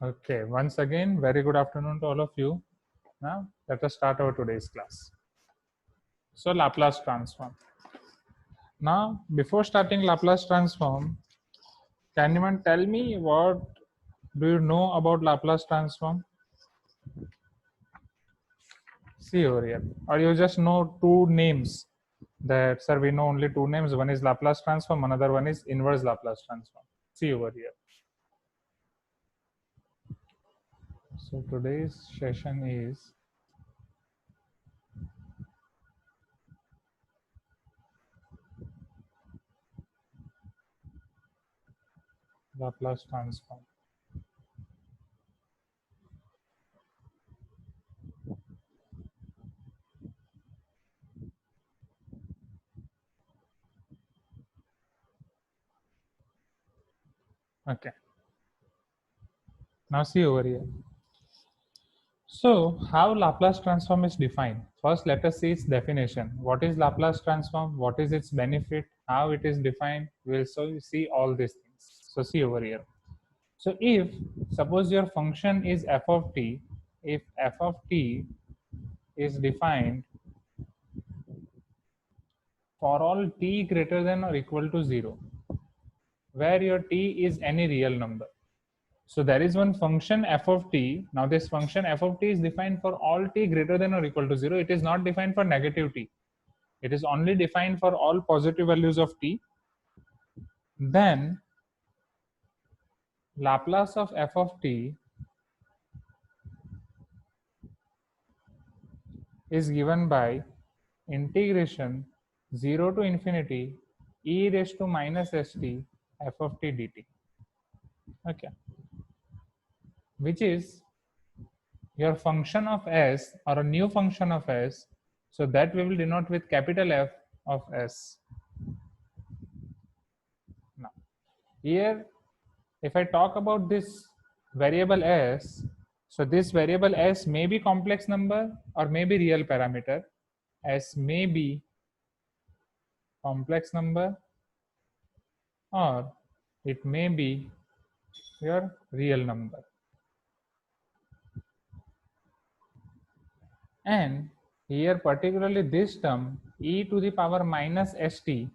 Okay, once again, very good afternoon to all of you. Now, let us start our today's class. So, Laplace transform. Now, before starting Laplace transform, can anyone tell me what do you know about Laplace transform? See over here. Or you just know two names that, sir, we know only two names. One is Laplace transform, another one is inverse Laplace transform. See over here. So, today's session is Laplace transform. Okay. Now, see over here. So, how Laplace transform is defined? First, let us see its definition. What is Laplace transform? What is its benefit? How it is defined? We'll see all these things. So, see over here. So, if suppose your function is f of t, if f of t is defined for all t greater than or equal to 0, where your t is any real number. So there is one function f of t. Now this function f of t is defined for all t greater than or equal to 0. It is not defined for negative t. It is only defined for all positive values of t. Then Laplace of f of t is given by integration 0 to infinity e raised to minus st f of t dt. Okay. Which is your function of s or a new function of s. So that we will denote with capital F of s. Now, here, if I talk about this variable s, so this variable s may be complex number or may be real parameter. S may be complex number or it may be your real number. And here particularly this term e to the power minus st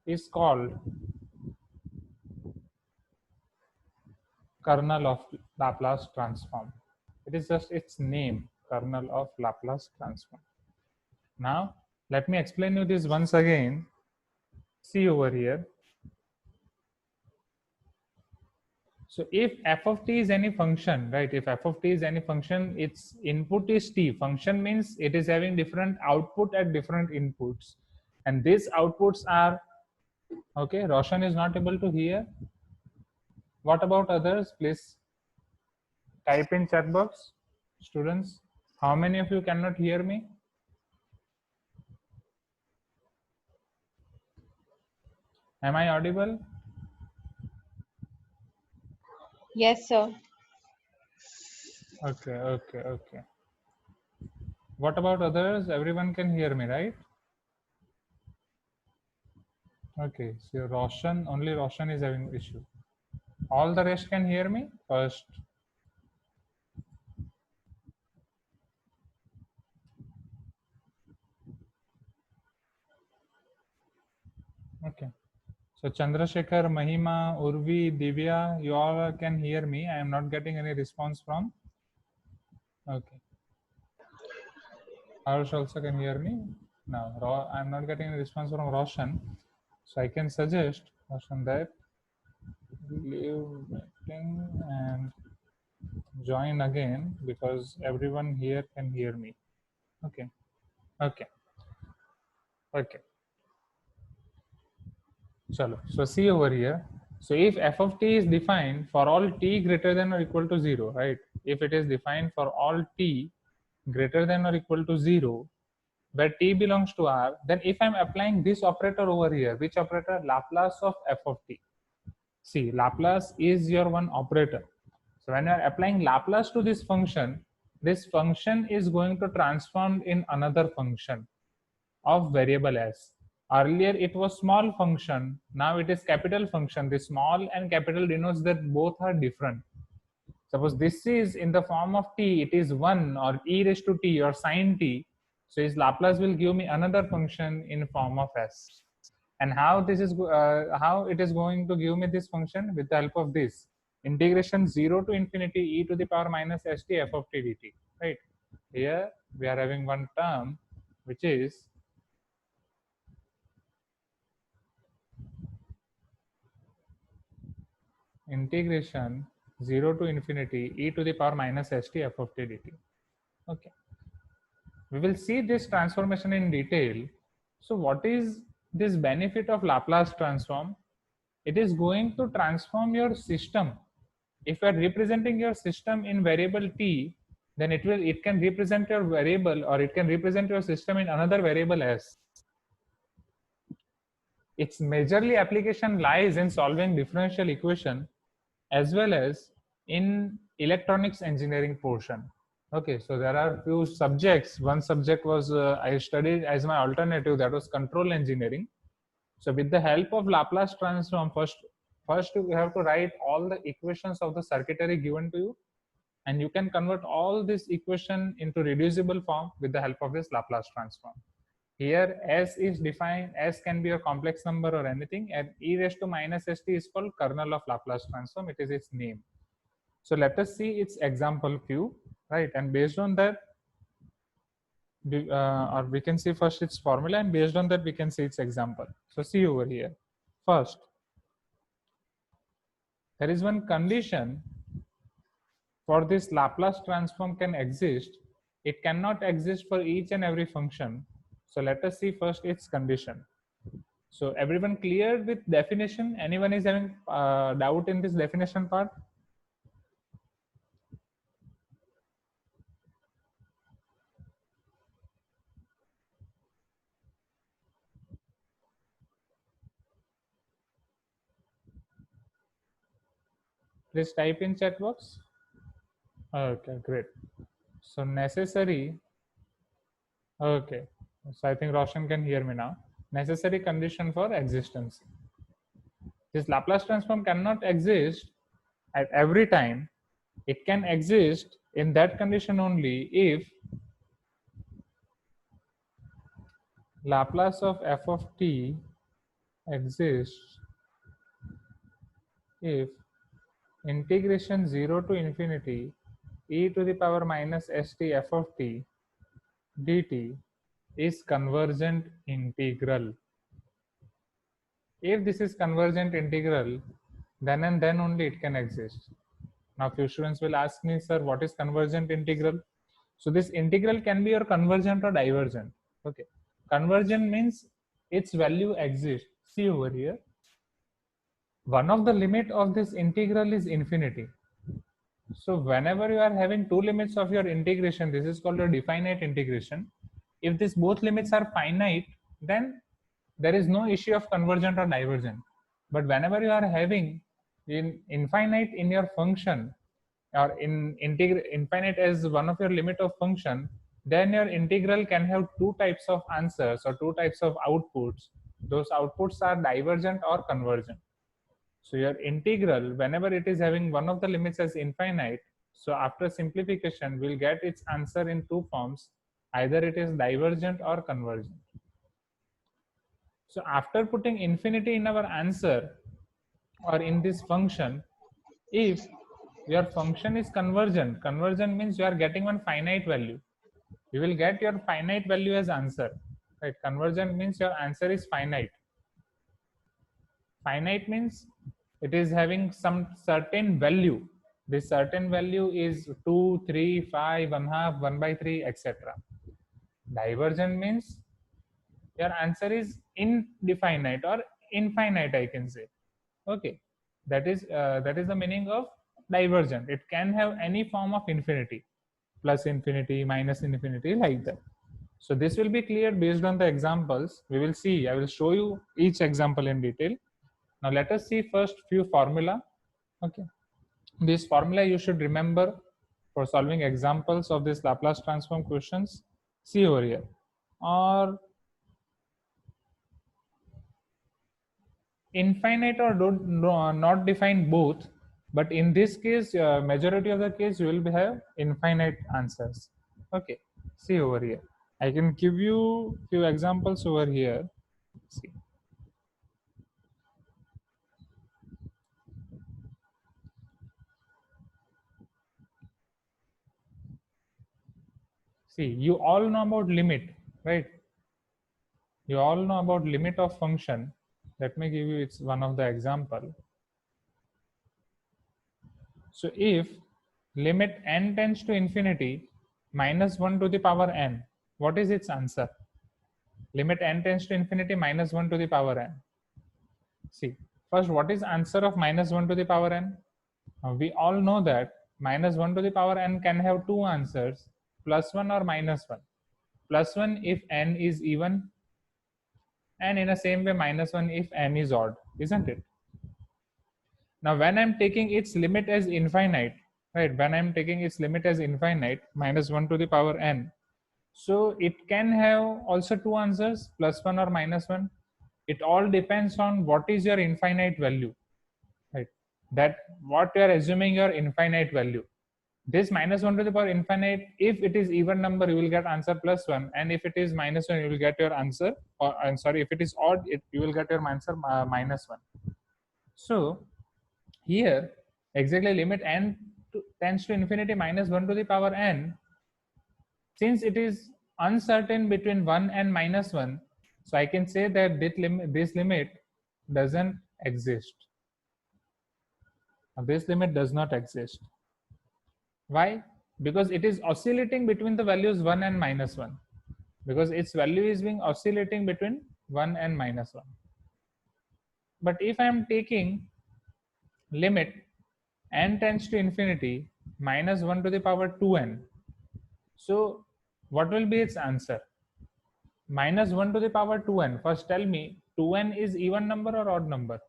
is called kernel of Laplace transform. It is just its name, kernel of Laplace transform. Now, let me explain you this once again. See over here. So if f of t is any function, right? If f of t is any function, its input is t. Function means it is having different output at different inputs. And these outputs are, okay, Roshan is not able to hear. What about others? Please type in chat box. Students, how many of you cannot hear me? Am I audible? Yes, sir. Okay. What about others? Everyone can hear me, right? Okay, so Roshan, only Roshan is having issue. All the rest can hear me first. Okay. So Chandrasekhar, Mahima, Urvi, Divya, you all can hear me. I am not getting any response from. Okay. Harsh also can hear me. Now, I am not getting any response from Roshan. So I can suggest Roshan that leave meeting and join again because everyone here can hear me. Okay. Okay. Okay. Chalo. So see over here. So if f of t is defined for all t greater than or equal to 0, right? If it is defined for all t greater than or equal to 0, where t belongs to R, then if I'm applying this operator over here, which operator? Laplace of f of t. See, Laplace is your one operator. So when you're applying Laplace to this function is going to transform in another function of variable s. Earlier it was small function, now it is capital function. The small and capital denotes that both are different. Suppose this is in the form of t, it is 1 or e raised to t or sine t. So its Laplace will give me another function in form of s. And how this is how it is going to give me this function? With the help of this integration 0 to infinity e to the power minus st f of t dt. Right here we are having one term which is integration 0 to infinity e to the power minus st f of t dt. Okay, we will see this transformation in detail. So what is this benefit of Laplace transform? It is going to transform your system. If you are representing your system in variable t, then it can represent your variable, or it can represent your system in another variable s. Its majorly application lies in solving differential equation as well as in electronics engineering portion. Okay, so there are few subjects. One subject was I studied as my alternative, that was control engineering. So with the help of Laplace transform, first you have to write all the equations of the circuitry given to you, and you can convert all this equation into reducible form with the help of this Laplace transform. Here s is defined, s can be a complex number or anything, and e raised to minus st is called kernel of Laplace transform. It is its name. So let us see its example few, right? And based on that, or we can see first its formula, and based on that we can see its example. So see over here. First, there is one condition for this Laplace transform can exist. It cannot exist for each and every function. So let us see first its condition. So everyone clear with definition? Anyone is having doubt in this definition part? Please type in chat box. Okay, great. So necessary. Okay, so I think Roshan can hear me now. Necessary condition for existence. This Laplace transform cannot exist at every time. It can exist in that condition only if Laplace of f of t exists if integration 0 to infinity e to the power minus st f of t dt is convergent integral. If this is convergent integral, then and then only it can exist. Now few students will ask me, sir, what is convergent integral? So this integral can be your convergent or divergent. Okay, convergent means its value exists. See over here, one of the limit of this integral is infinity. So whenever you are having two limits of your integration, this is called a definite integration. If these both limits are finite, then there is no issue of convergent or divergent. But whenever you are having in infinite in your function, or in infinite as one of your limit of function, then your integral can have two types of answers or two types of outputs. Those outputs are divergent or convergent. So your integral, whenever it is having one of the limits as infinite, so after simplification, we'll get its answer in two forms. Either it is divergent or convergent. So after putting infinity in our answer or in this function, if your function is convergent, convergent means you are getting one finite value. You will get your finite value as answer. Right? Convergent means your answer is finite. Finite means it is having some certain value. This certain value is 2, 3, 5, 1/2, 1/3, etc. Divergent means your answer is indefinite or infinite, I can say. Okay, that is the meaning of divergent. It can have any form of infinity, plus infinity, minus infinity, like that. So this will be clear based on the examples. We will see. I will show you each example in detail. Now let us see first few formula. Okay, this formula you should remember for solving examples of this Laplace transform questions. See over here. Or infinite or not define both, but in this case, majority of the case you will have infinite answers. Okay, see over here. I can give you few examples over here. See. See, you all know about limit, right? You all know about limit of function. Let me give you it's one of the example. So if limit n tends to infinity minus 1 to the power n, what is its answer? Limit n tends to infinity minus 1 to the power n. See, first, what is answer of minus 1 to the power n? We all know that minus 1 to the power n can have two answers, plus 1 or minus 1. Plus 1 if n is even, and in the same way minus 1 if n is odd, isn't it? Now when I'm taking its limit as infinite, right, when I'm taking its limit as infinite, minus 1 to the power n, so it can have also two answers, plus 1 or minus 1. It all depends on what is your infinite value, right? That what you are assuming your infinite value. This minus 1 to the power infinite, if it is even number, you will get answer plus 1, and if it is minus 1, you will get your answer, or I'm sorry, if it is odd, you will get your answer minus 1. So here, exactly limit n tends to infinity minus 1 to the power n, since it is uncertain between 1 and minus 1, so I can say that this limit doesn't exist. This limit does not exist. Why? Because it is oscillating between the values 1 and minus 1. Because its value is being oscillating between 1 and minus 1. But if I am taking limit n tends to infinity minus 1 to the power 2n, so what will be its answer? Minus 1 to the power 2n. First tell me, 2n is even number or odd number?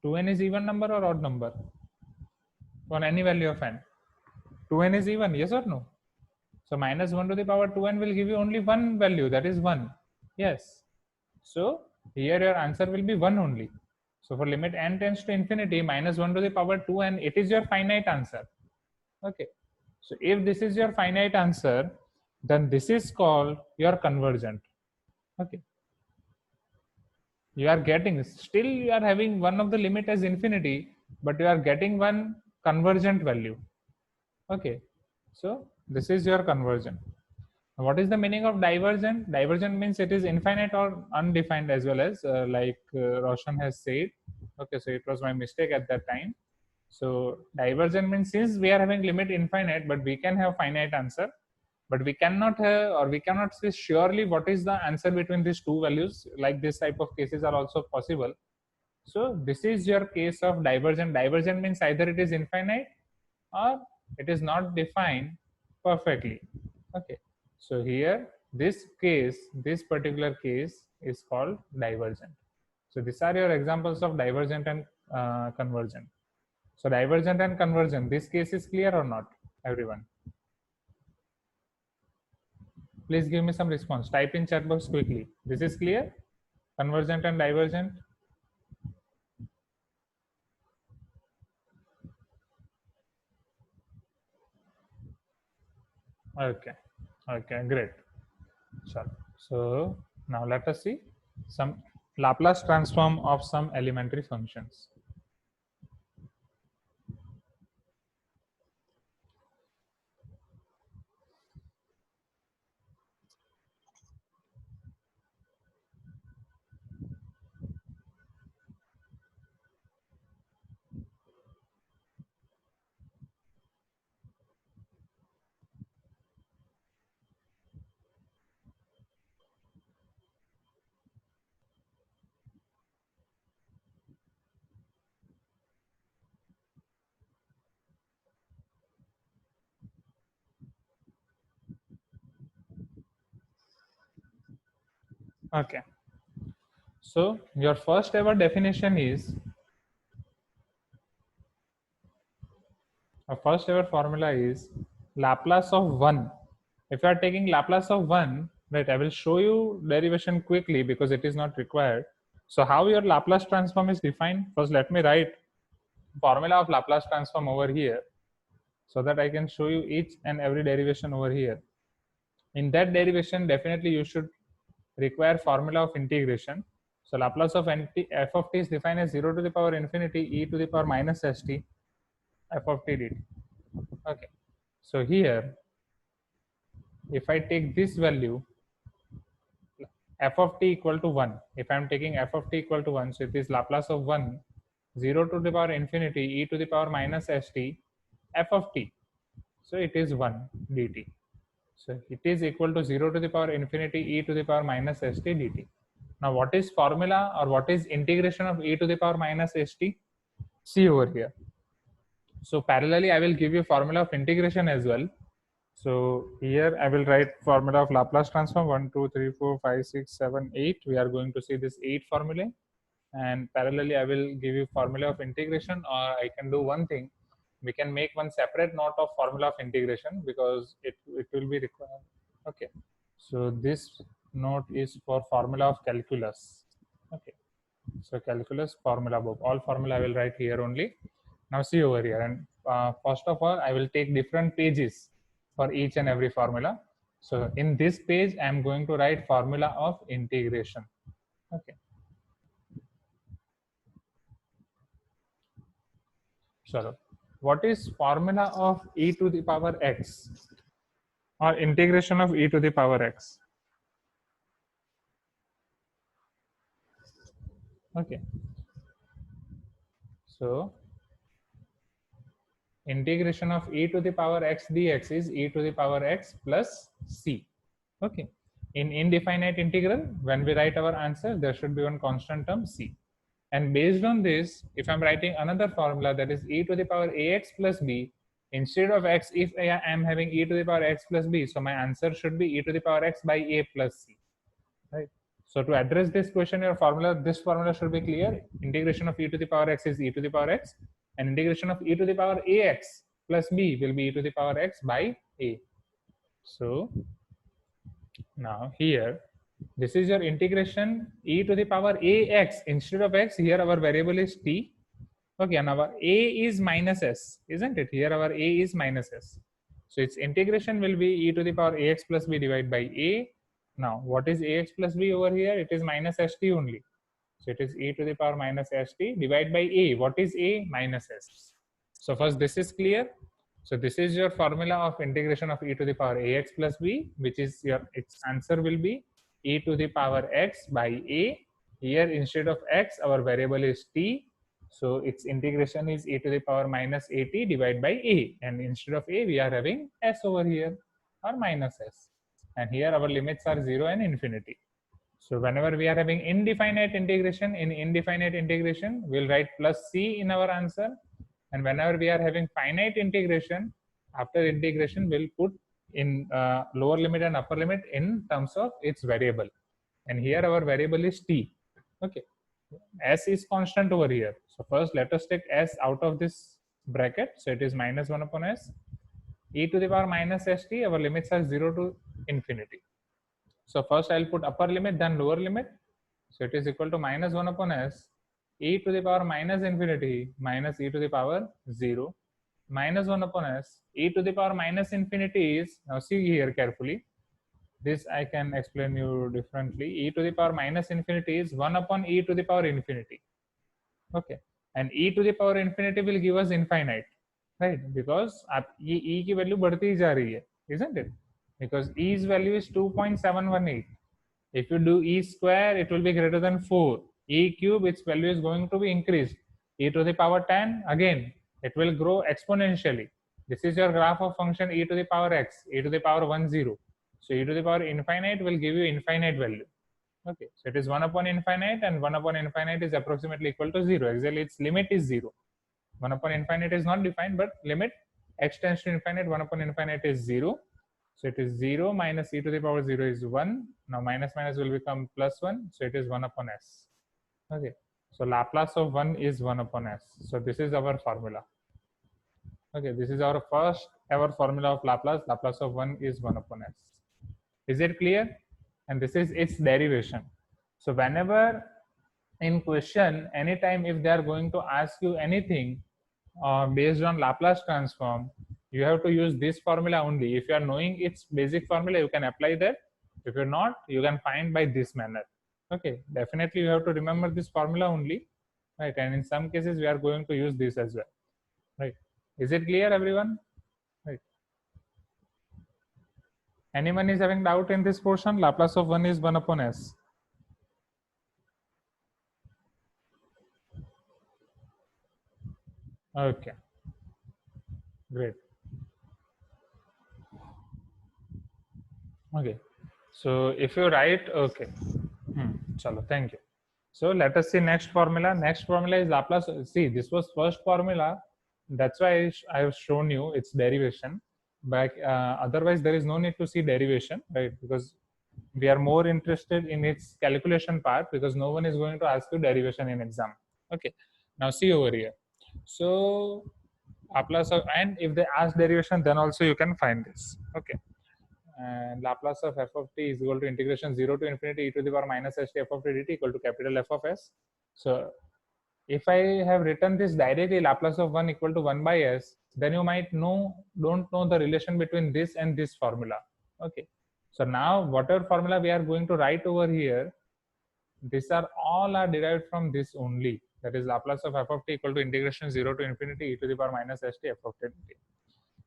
2n is even number or odd number? For any value of n. 2n is even, yes or no? So minus 1 to the power 2n will give you only one value, that is 1. Yes. So here your answer will be 1 only. So for limit n tends to infinity minus 1 to the power 2n, it is your finite answer. Okay. So if this is your finite answer, then this is called your convergent. Okay. You are getting, still you are having one of the limit as infinity, but you are getting one convergent value. Okay. So this is your convergent. What is the meaning of divergent? Divergent means it is infinite or undefined, as well as like Roshan has said. Okay, so it was my mistake at that time. So divergent means since we are having limit infinite, but we can have finite answer, but we cannot have, or we cannot say surely what is the answer between these two values. Like this type of cases are also possible. So this is your case of divergent. Divergent means either it is infinite or it is not defined perfectly. Okay. So here, this case, this particular case is called divergent. So these are your examples of divergent and convergent. So divergent and convergent, this case is clear or not, everyone? Please give me some response. Type in chat box quickly. This is clear? Convergent and divergent? Okay. Okay, great. Sure. So now let us see some Laplace transform of some elementary functions. Okay. So your first ever definition is, our first ever formula is Laplace of 1. If you are taking Laplace of 1, right? I will show you derivation quickly because it is not required. So how your Laplace transform is defined? First, let me write formula of Laplace transform over here so that I can show you each and every derivation over here. In that derivation, definitely you should require formula of integration. So Laplace of f of t is defined as 0 to the power infinity e to the power minus st f of t dt. Okay. So here, if I take this value, f of t equal to 1, if I am taking f of t equal to 1, so it is Laplace of 1, 0 to the power infinity e to the power minus st f of t. So it is 1 dt. So it is equal to 0 to the power infinity e to the power minus st dt. Now what is formula or what is integration of e to the power minus st? See over here. So parallelly I will give you formula of integration as well. So here I will write formula of Laplace transform 1, 2, 3, 4, 5, 6, 7, 8. We are going to see this 8 formulae, and parallelly I will give you formula of integration, or I can do one thing. We can make one separate note of formula of integration because it will be required. Okay. So this note is for formula of calculus. Okay. So calculus formula book. All formula I will write here only. Now see over here, and first of all I will take different pages for each and every formula. So in this page I am going to write formula of integration. Okay. So what is formula of e to the power x or integration of e to the power x? Okay. So integration of e to the power x dx is e to the power x plus c. Okay. In indefinite integral, when we write our answer, there should be one constant term c. And based on this, if I'm writing another formula, that is e to the power ax plus b, instead of x, if I am having e to the power x plus b, so my answer should be e to the power x by a plus c, right? So to address this question, this formula should be clear. Integration of e to the power x is e to the power x, and integration of e to the power ax plus b will be e to the power x by a. So now here, this is your integration e to the power ax. Instead of x, here our variable is t. Okay, and our a is minus s, isn't it? Here our a is minus s. So its integration will be e to the power ax plus b divided by a. Now, what is ax plus b over here? It is minus st only. So it is e to the power minus st divided by a. What is a? Minus s. So first this is clear. So this is your formula of integration of e to the power ax plus b, which is its answer will be e to the power x by a. Here instead of x, our variable is t. So its integration is e to the power minus at divided by a. And instead of a, we are having s over here, or minus s. And here our limits are 0 and infinity. So whenever we are having indefinite integration, in indefinite integration, we'll write plus c in our answer. And whenever we are having finite integration, after integration, we'll put in lower limit and upper limit in terms of its variable. And here our variable is t. Okay. S is constant over here. So first let us take s out of this bracket. So it is minus 1 upon s. E to the power minus st, our limits are 0 to infinity. So first I'll put upper limit, then lower limit. So it is equal to minus 1 upon s, e to the power minus infinity minus e to the power 0, minus 1 upon s, e to the power minus infinity is, now see here carefully, this I can explain you differently. E to the power minus infinity is 1 upon e to the power infinity. Okay. And e to the power infinity will give us infinite, right? Because e की value बढ़ती ही जा रही है, isn't it? Because e's value is 2.718. If you do e square, it will be greater than 4. E cube, its value is going to be increased. E to the power 10, again, it will grow exponentially. This is your graph of function e to the power x, e to the power 1, 0. So e to the power infinite will give you infinite value. Okay, so it is 1 upon infinite, and 1 upon infinite is approximately equal to 0. Actually, its limit is 0. 1 upon infinite is not defined, but limit x tends to infinite, 1 upon infinite is 0. So it is 0 minus e to the power 0 is 1. Now minus minus will become plus 1. So it is 1 upon s. Okay. So Laplace of 1 is 1 upon s. So this is our formula. Okay. This is our first ever formula of Laplace. Laplace of 1 is 1 upon s. Is it clear? and this is its derivation. So whenever in question, anytime if they are going to ask you anything based on Laplace transform, you have to use this formula only. If you are knowing its basic formula, you can apply that. If you're not, you can find by this manner. Okay, definitely you have to remember this formula only, right? And in some cases, we are going to use this as well, right? Is it clear, everyone? Right. Anyone is having doubt in this portion? Laplace of 1 is 1 upon s. Okay, great. Okay, so if you write, okay, chalo, thank you. So let us see next formula. Next formula is Laplace. See, this was first formula. That's why I have shown you its derivation. But otherwise, there is no need to see derivation, right? Because we are more interested in its calculation part, because no one is going to ask you derivation in exam. Okay. Now see over here. So Laplace of, and if they ask derivation, then also you can find this. Okay. And Laplace of f of t is equal to integration 0 to infinity e to the power minus st f of t dt equal to capital F of s. So if I have written this directly, Laplace of 1 equal to 1 by s, then you might don't know the relation between this and this formula. Okay. So now whatever formula we are going to write over here, these are all are derived from this only. That is Laplace of f of t equal to integration 0 to infinity e to the power minus st f of t dt.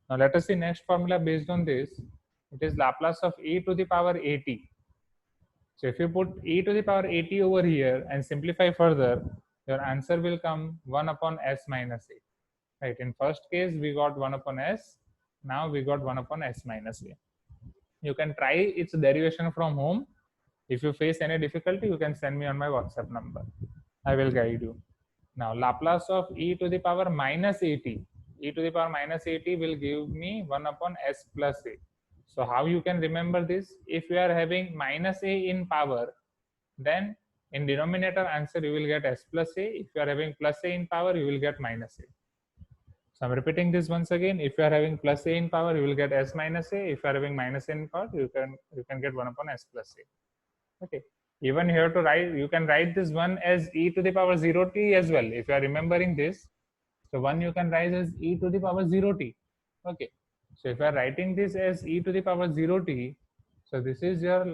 Now let us see next formula based on this. It is Laplace of e to the power at. So if you put e to the power at over here and simplify further, your answer will come 1 upon s minus a. Right? In first case, we got 1 upon s. Now we got 1 upon s minus a. You can try its derivation from home. If you face any difficulty, you can send me on my WhatsApp number. I will guide you. Now Laplace of e to the power minus at. E to the power minus at will give me 1 upon s plus a. So how you can remember this? If you are having minus a in power, then in denominator answer you will get s plus a. If you are having plus a in power, you will get minus a. So I'm repeating this once again. If you are having plus a in power, you will get s minus a. If you are having minus a in power, you can get 1 upon s plus a. Okay. Even here to write, you can write this one as e to the power 0t as well. If you are remembering this, so one you can write as e to the power 0t. Okay. So if you are writing this as e to the power 0t, so this is your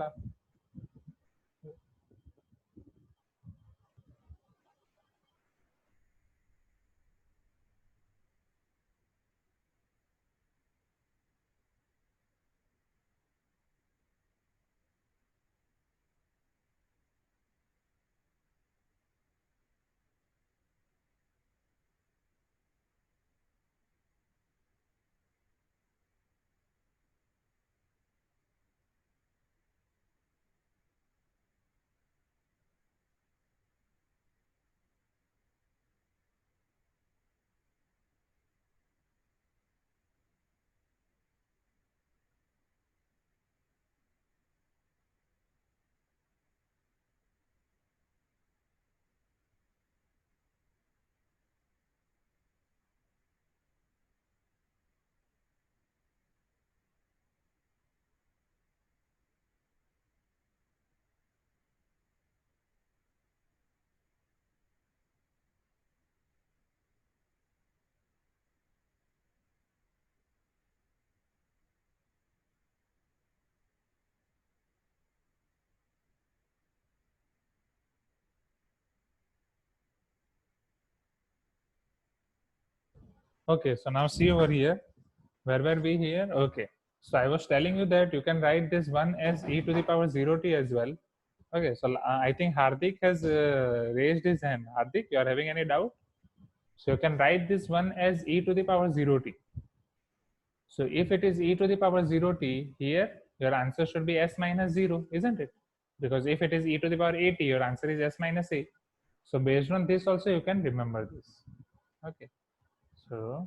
okay. So now see over here. Where were we here? Okay. So I was telling you that you can write this one as e to the power 0t as well. Okay. So I think Hardik has raised his hand. Hardik, you are having any doubt? So you can write this one as e to the power 0t. So if it is e to the power 0t, here your answer should be s minus 0, isn't it? Because if it is e to the power at, your answer is s minus a. So based on this also you can remember this. Okay. So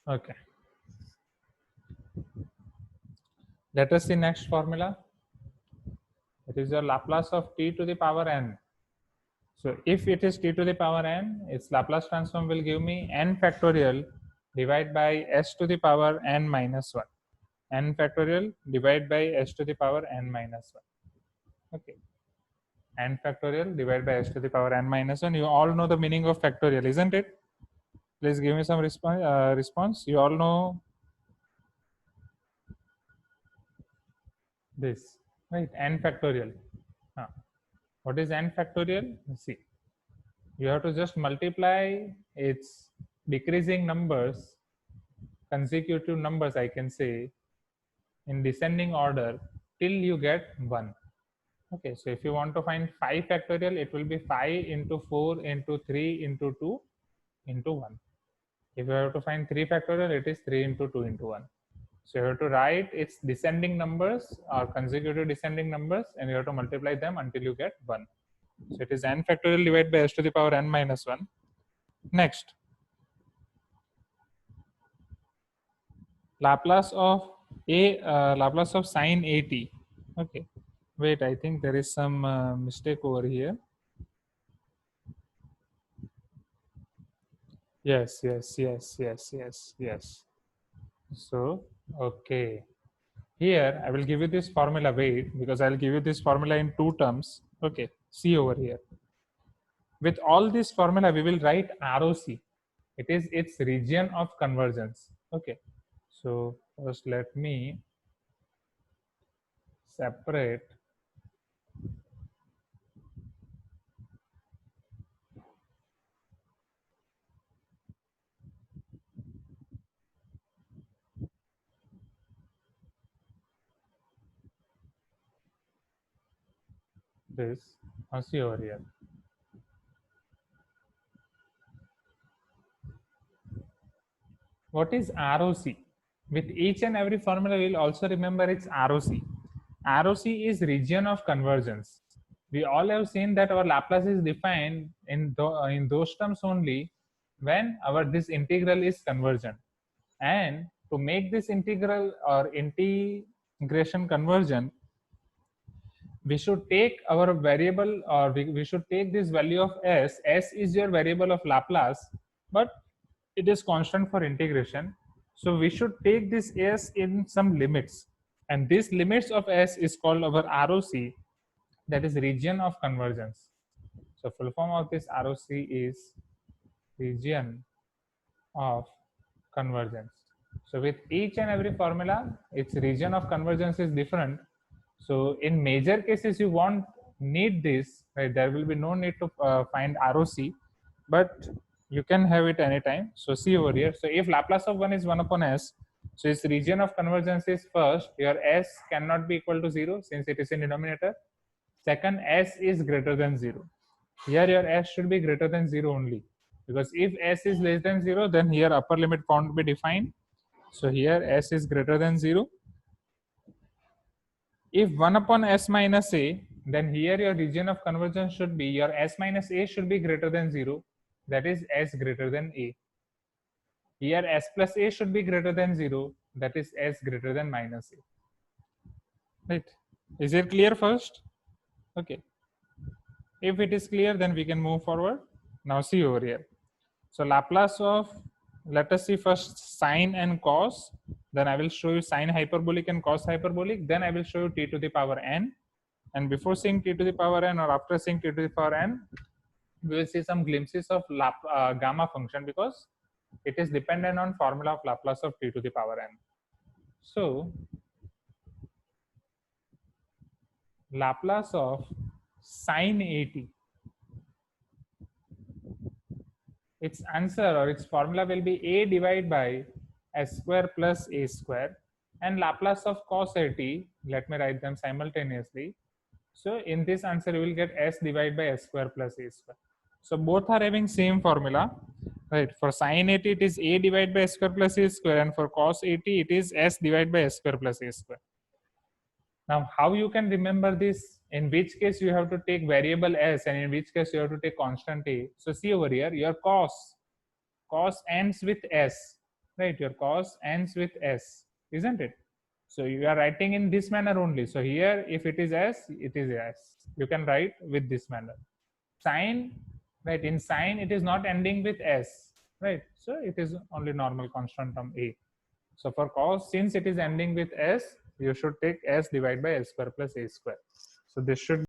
okay. Let us see next formula. It is your Laplace of t to the power n. So if it is t to the power n, its Laplace transform will give me n factorial divide by s to the power n minus 1. N factorial divide by s to the power n minus 1. Okay. N factorial divide by s to the power n minus 1. You all know the meaning of factorial, isn't it? Please give me some response. You all know this, right? N factorial. What is n factorial? See, you have to just multiply its decreasing numbers, consecutive numbers, I can say, in descending order till you get 1. Okay, so if you want to find 5 factorial, it will be 5 into 4 into 3 into 2 into 1. If you have to find 3 factorial, it is 3 into 2 into 1. So you have to write its descending numbers or consecutive descending numbers, and you have to multiply them until you get 1. So it is n factorial divided by s to the power n minus 1. Next, Laplace of Laplace of sine at. Okay, wait, I think there is some mistake over here. Yes. So, okay. Here, I will give you this formula. Wait, because I'll give you this formula in 2 terms. Okay, see over here. With all this formula, we will write ROC. It is its region of convergence. Okay. So, first let me separate this. Now see over here. What is ROC? With each and every formula, we'll also remember its ROC. ROC is region of convergence. We all have seen that our Laplace is defined in those terms only when our this integral is convergent. And to make this integral or integration convergent, we should take our variable, or we should take this value of s. S is your variable of Laplace, but it is constant for integration. So we should take this s in some limits, and this limits of s is called our ROC, that is region of convergence. So full form of this ROC is region of convergence. So with each and every formula, its region of convergence is different. So in major cases, you won't need this, right? There will be no need to find ROC, but you can have it anytime. So see over here. So if Laplace of 1 is 1 upon s, so its region of convergence is first, your s cannot be equal to 0 since it is in denominator. Second, s is greater than 0. Here your s should be greater than 0 only, because if s is less than 0, then here upper limit can't be defined. So here s is greater than 0. If 1 upon s minus a, then here your region of convergence should be, your s minus a should be greater than 0, that is s greater than a. Here s plus a should be greater than 0, that is s greater than minus a. Right? Is it clear first? Okay. If it is clear, then we can move forward. Now see over here. So Laplace of, let us see first sine and cos. Then I will show you sine hyperbolic and cos hyperbolic. Then I will show you t to the power n. And before seeing t to the power n, or after seeing t to the power n, we will see some glimpses of gamma function, because it is dependent on formula of Laplace of t to the power n. So Laplace of sine at, its answer or its formula will be a divided by s square plus a square, and Laplace of cos at, let me write them simultaneously. So in this answer you will get s divided by s square plus a square. So both are having same formula, right? For sine at it is a divided by s square plus a square, and for cos at it is s divided by s square plus a square. Now how you can remember this? In which case you have to take variable s, and in which case you have to take constant a. So see over here, your cos ends with s, right? Your cos ends with s, isn't it? So you are writing in this manner only. So here, if it is s, it is s. You can write with this manner. Sine, right? In sine, it is not ending with s, right? So it is only normal constant term a. So for cos, since it is ending with s, you should take s divided by s square plus a square. So this should